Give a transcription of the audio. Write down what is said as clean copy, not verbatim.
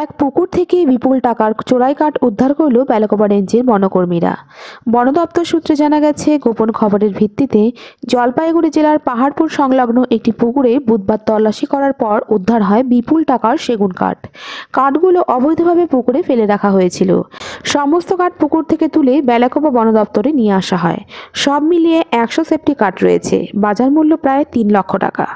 এক পুকুর থেকে বিপুল টাকার চোরাই কাঠ উদ্ধার করল বেলাকোবা রেঞ্জের বনকর্মীরা। বন দপ্তর সূত্রে জানা গেছে, গোপন খবরের ভিত্তিতে জলপাইগুড়ি জেলার পাহাড়পুর সংলগ্ন একটি পুকুরে বুধবার তল্লাশি করার পর উদ্ধার হয় বিপুল টাকার সেগুন কাঠ। কাঠগুলো অবৈধভাবে পুকুরে ফেলে রাখা হয়েছিল। সমস্ত কাঠ পুকুর থেকে তুলে বেলাকোবা বন দপ্তরে নিয়ে আসা হয়। সব মিলিয়ে 100 সেফটি কাঠ রয়েছে। বাজার মূল্য প্রায় 3 লক্ষ টাকা।